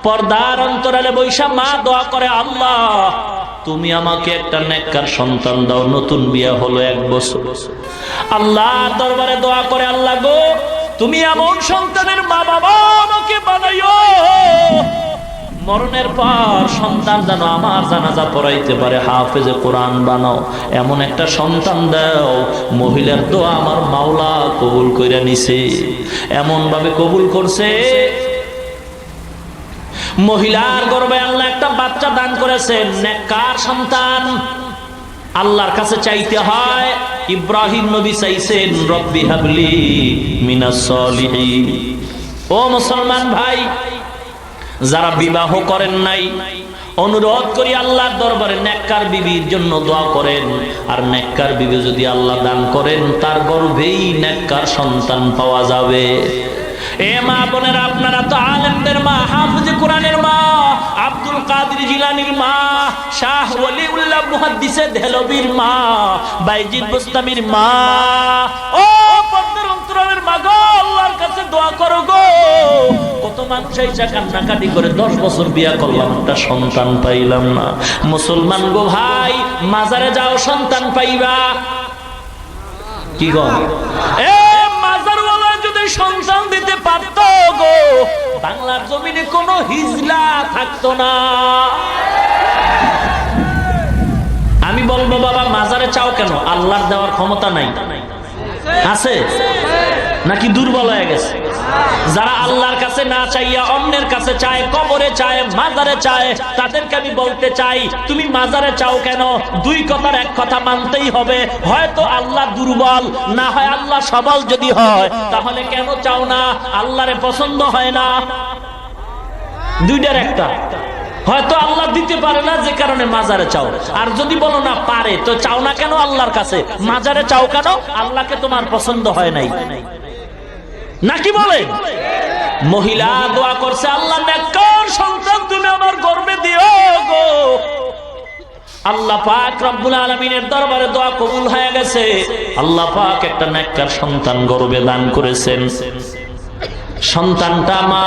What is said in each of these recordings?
পর্দার অন্তরালে বৈশা মা দোয়া করে, আল্লাহ তুমি আমাকে একটা নেককার সন্তান দাও। নতুন বিয়ে হলো 1 বছর, আল্লাহর দরবারে দোয়া করে, আল্লাহ গো তুমি এমন সন্তানের মা বাবা আমাকে বানাইও, মরণের পর সন্তান যেন আমার জানাজা পড়াইতে পারে, হাফেজে কোরআন বানাও, এমন একটা সন্তান দাও। মহিলার দোয়া আমার মাওলা কবুল কইরা নিছে, এমন ভাবে কবুল করছে, মহিলার গর্ভে আল্লাহ একটা বাচ্চা দান করেছেন, নেককার সন্তান। আল্লাহর কাছে চাইতে হয়। ইব্রাহিম নবী চাইছেন, রব্বি হাবলি মিনাস সলিহিন। ও মুসলমান ভাই, যারা বিবাহ করেন নাই, অনুরোধ করি আল্লাহর দরবারে নেককার বিবির জন্য দোয়া করেন। আর নেককার বিবি যদি আল্লাহ দান করেন, তার গর্ভেই নেককার সন্তান পাওয়া যাবে। এ মা বোনেরা, আপনারা তো আলেমদের মা, হাফেজে কোরআনের মা, আব্দুল কাদের জিলানীর মা, শাহ ওলিউল্লাহ মুহাদ্দিসে দেহলভির মা, বাইজিদ বুস্তামির মা, ও পর্দার অন্তরালের মা গো, আল্লাহর কাছে দোয়া করো গো। কত মানুষ এসে কান্নাকাটি করে, 10 বছর বিয়া করলাম, একটা সন্তান পাইলাম না। মুসলমান গো ভাই, মাজারে যাও, সন্তান পাইবা। কি গো, এ মাজারওয়ালা যদি সন্তান দিতে পারত গো, বাংলার জমিনে কোনো হিজলা থাকতো না। আমি বলবো বাবা, মাজারে চাও কেন? আল্লাহর দেওয়ার ক্ষমতা নাই? আছে নাকি দুর্বল হয়ে গেছে? যারা আল্লাহর কাছে না চাইয়া অন্যের কাছে চায়, কবরে চায়, মাজারে চায়, তাদেরকে আমি বলতে চাই, তুমি মাজারে চাও কেন? 2 কথার 1 কথা মানতেই হবে, হয়তো আল্লাহ দুর্বল, না হয় আল্লাহ সবল। যদি হয় তাহলে কেন চাও না? আল্লাহরে পছন্দ হয় না, 2টার একটা। হয়তো আল্লাহ দিতে পারে না, যে কারণে মাজারে চাও। আর যদি বলো না পারে, তো চাও না কেন আল্লাহর কাছে? মাজারে চাও কেন? আল্লাহকে তোমার পছন্দ হয় নাই নাকি বলে? মহিলা দোয়া করছে, আল্লাহ নেককার সন্তান তুমি আমার গর্ভে দিও গো। আল্লাহ পাক রব্বুল আলামিনের দরবারে দোয়া কবুল হয়ে গেছে। আল্লাহ পাক একটা নেককার সন্তান গর্ভে দান করেছেন। সন্তানটা মা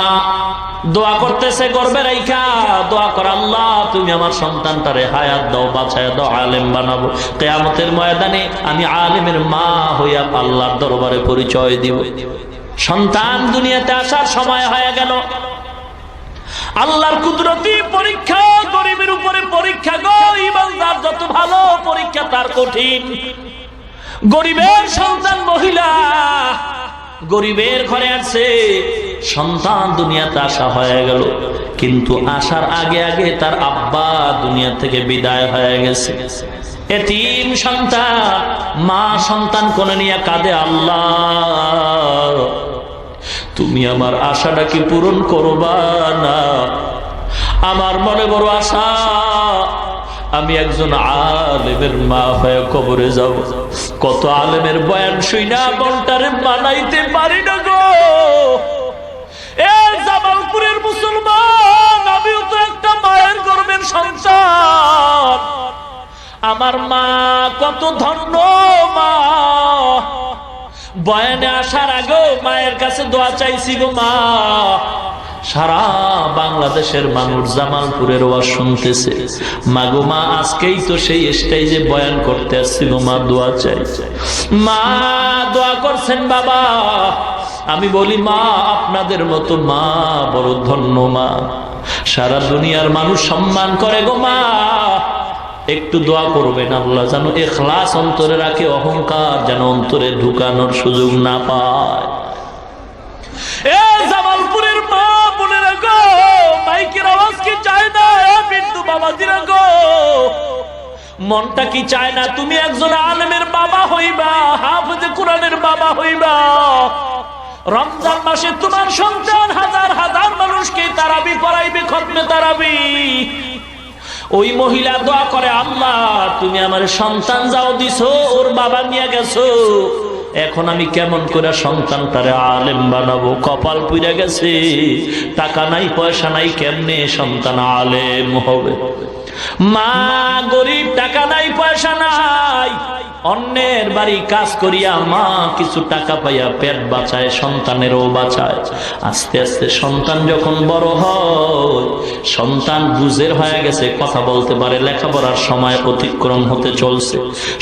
দোয়া করতেছে, গর্ভে রাইখা দোয়া কর, আল্লাহ তুমি আমার সন্তানটারে হায়াত দাও, বাঁচায় দাও, আলেম বানাবো। কিয়ামতের ময়দানে আমি আলেমের মা হইয়া আল্লাহর দরবারে পরিচয় দিব। সন্তান দুনিয়াতে আসার সময় হয়ে গেল। আল্লাহর কুদরতি পরীক্ষা, গরিবের উপরে পরীক্ষা গো। ইমানদার যত ভালো, পরীক্ষা তার কঠিন। গরিবের সন্তান মহিলা, গরিবের ঘরে আসছে, সন্তান দুনিয়াতে আসা হয়ে গেল, কিন্তু আসার আগে আগে তার আব্বা দুনিয়া থেকে বিদায় হয়ে গেছে। এতিম সন্তান, মা সন্তান কোলে নিয়ে কাঁদে, আল্লাহ তুমি আমার আশাটা কি পূরণ করবা না? আমার মনে বড় আশা, আমি একজন আলেমের মা হয়ে কবরে যাব। কত আলেমের বয়ান শুইনা মনটারে মানাইতে পারি না গো। এ জামালপুরের মুসলমান, আমিও তো একটা মায়ের গর্ভের সন্তান। আমার মা কত ধন্য মা। বয়ানে আসার আগে মায়ের কাছে দোয়া চাইছি গো মা। সারা বাংলাদেশের মানুষ জামালপুরের ওয়াজ শুনতেছে, মাগো মা আজকেই তো সেই স্টেজে বয়ান করতে আসছি গো মা, দোয়া চাই। মা দোয়া করছেন বাবা। আমি বলি মা, আপনাদের মতো মা বড় ধন্য মা, সারা দুনিয়ার মানুষ সম্মান করে গো মা। একটু দোয়া করবেন, আল্লাহ যেন ইখলাস অন্তরে রাখে, অহংকার যেন অন্তরে ঢুকানোর সুযোগ না পায়। এ জামালপুরের মা বোনেরা গো, মাইকের আওয়াজ কি চায় না? বিন্দু বাবাজিরা গো, মনটা কি চায় না তুমি একজন আলেমের বাবা হইবা, হাফেজে কোরআনের বাবা হইবা? রমজান মাসে তোমার সন্তান হাজার হাজার মানুষকে তারাবি পড়াইবে, খতমে তারাবি। ওই মহিলা দোয়া করে, আল্লাহ তুমি আমার সন্তান যাও দিছো, ওর বাবা নিয়ে গেছো, এখন আমি কেমন করে সন্তানটারে আলেম বানাবো? কপাল পুড়ে গেছে, টাকা নাই পয়সা নাই, কেমনে সন্তান আলেম হবে? মা গরিব, টাকা নাই পয়সা নাই, অন্যের বাড়ি কাজ করিয়া মা কিছু টাকা পাইয়া পেট বাঁচায়, সন্তানেরও বাঁচায়। আস্তে আস্তে সন্তান যখন বড় হয়, সন্তান বুঝের হয়ে গেছে, কথা বলতে পারে, লেখাপড়ার সময় অতিক্রম হতে চলছে।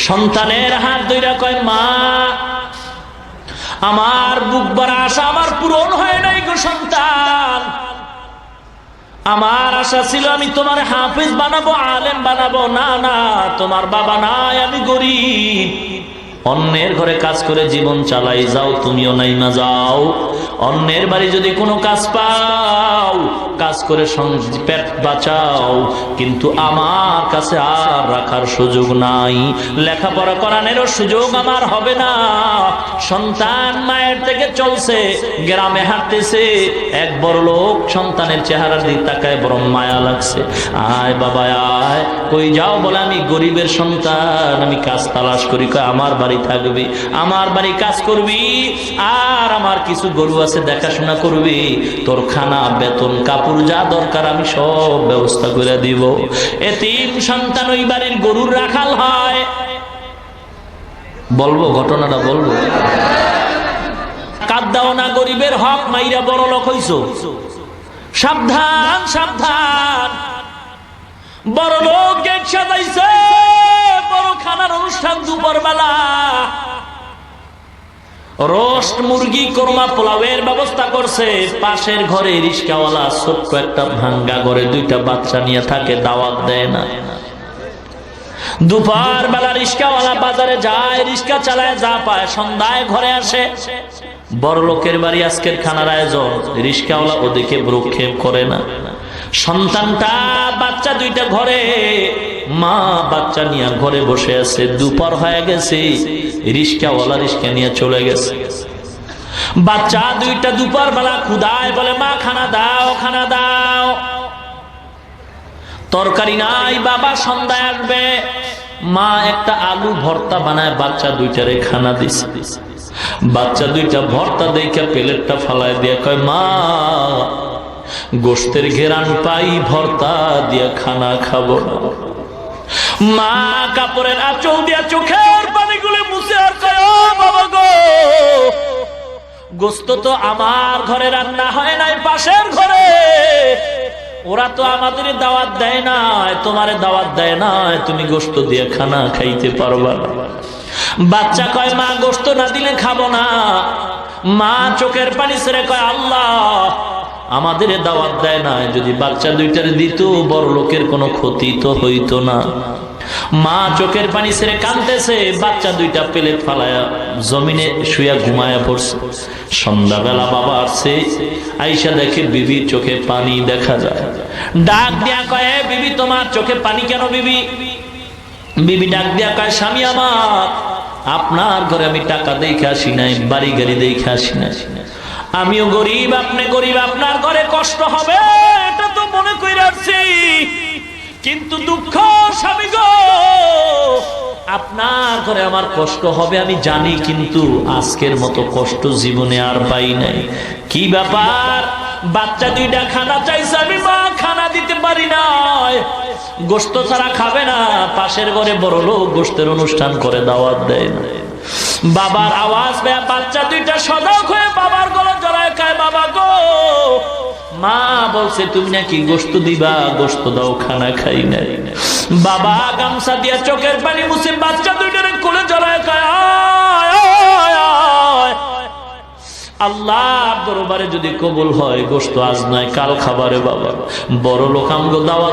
সন্তানের হাত ধইরা কয়, মা আমার বুক ভরা আশা আমার পূরণ হয় নাই গো সন্তান। আমার আশা ছিল আমি তোমার হাফেজ বানাবো, আলেম বানাবো। না না, তোমার বাবা নাই, আমি গরিব, অন্যের ঘরে কাজ করে জীবন চালাই, যাও তুমিও নাইমা যাও। অন্যের বাড়ি যদি কোনো কাজ পাও, কাজ করে পেট বাঁচাও, কিন্তু আমার কাছে আর রাখার সুযোগ নাই, লেখাপড়া করানোরও সুযোগ আমার হবে না। সন্তান মায়ের থেকে চলছে, গ্রামে হাঁটতেছে, এক বড় লোক সন্তানের চেহারার দিকে তাকায়, বড় মায়া লাগছে। আয় বাবা আয়, কই যাও? বলে আমি গরিবের সন্তান, আমি কাজ তালাশ করি। কয় আমার বাড়ি থাকবি, আমার বাড়ি কাজ করবি, আর আমার কিছু গরু আছে দেখাশোনা করবি, তোর খানা বেতন কাপড় যা দরকার আমি সব ব্যবস্থা করে দিব। এতিম সন্তান ওই বাড়ির গরুর রাখাল হয়। বলবো ঘটনাটা বলবো? কাঁদাও না, গরিবের হক মাইরা বড় লোক হইছো, সাবধান সাবধান। বড় লোক গেট সাজাইছে, বড় খানার অনুষ্ঠান দুপুর বেলা, রোস্ট মুরগি, কোরমা, পোলাওয়ের ব্যবস্থা করছে। পাশের ঘরে রিস্কাওয়ালা ছোট্ট একটা ভাঙ্গা ঘরে দুইটা বাচ্চা নিয়ে থাকে, দাওয়াত দেয় না। দুপুর বেলা রিস্কাওয়ালা বাজারে যায়, রিস্কা চালায়, যা পায় সন্ধ্যায় ঘরে আসে। বড় লোকের বাড়ি আজকের খানার আয়োজন, রিস্কাওয়ালা ওদিকে ভ্রুক্ষেপ করে না। সন্তানটা বাচ্চা দুইটা ঘরে, মা বাচ্চা নিয়ে ঘরে বসে আছে। দুপুর হয়ে গেছে, রিস্কাওয়ালা রিস্কা নিয়ে চলে গেছে। বাচ্চা দুইটা দুপুর বেলা ক্ষুধায় বলে, মা খানা দাও, খানা দাও। তরকারি নাই, বাবা সন্ধ্যায় আসবে। মা একটা আলু ভর্তা বানায় বাচ্চা দুইটারে খানা দিছে। বাচ্চা দুইটা ভর্তা দেখে প্লেটটা ফালায় দিয়ে কয়, মা গোশতের ঘেরান পাই, ভর্তা দিয়ে খানা খাবো না। মা কাপড়ের আঁচল দিয়া চোখের পানিগুলো মুছে আর কয়, ও বাবা গো, গোশত তো আমার ঘরে রান্না হয় নাই, পাশের ঘরে। ওরা তো আমাদের দাওয়াত দেয় না, তোমারে দাওয়াত দেয় না, তুমি গোশত দিয়ে খানা খাইতে পারবা না। বাচ্চা কয়, মা গোশত না দিলে খাবো না। মা চোখের পানি ছেড়ে কয়, আল্লাহ আমাদের দাওয়াত দেয় না, যদি বাচ্চা দুইটারে দিত বড় লোকের কোনো ক্ষতি তো হইতো না। মা চোখের পানি ছেড়ে কাঁদতেছে, বাচ্চা দুইটা প্লেট ফালায়া জমিনে শুয়া ঘুমায়া পড়ছে। সন্ধ্যাবেলা বাবা আসছে, আইসা দেখে বিবির চোখে পানি দেখা যায়। ডাক দিয়া কয়, বিবি তোমার চোখে পানি কেন? বিবি বিবি ডাক দিয়া কয়, স্বামী আমার, আপনার ঘরে আমি টাকা দেখে আসি নাই, বাড়ি গাড়ি দেখে আসি নাই, আমিও গরিব, আপনি গরিব, আপনার ঘরে কষ্ট হবে এটা তো মনে করে আসছি, কিন্তু দুঃখ স্বামী গো, আপনার ঘরে আমার কষ্ট হবে আমি জানি, কিন্তু আজকের মতো কষ্ট জীবনে আর পাই নাই। কি ব্যাপার? বাচ্চা দুইটা খানা চাইছে, আমি মা খানা দিতে পারি না, গোশত ছাড়া খাবে না। পাশের ঘরে বড় লোক গোশতের অনুষ্ঠান করে, দাওয়াত দেয় না। বাবার আওয়াজ পেয়ে বাচ্চা দুইটা সজাগ হয়ে বাবার গলা জড়ায় খায়, বাবা গো, মা বলছে তুমি নাকি গোশত দিবা, গোশত দাও, খানা খাই নাই। বাবা গামছা দিয়া চোখের পানি মুছে বাচ্চা দুইটারে কোলে জড়ায় খায়, আল্লাহর দরবারে যদি কবুল হয় গোশত আজ নয় কাল খাবারে বাবা, বড় লোক আমগো দাওয়াত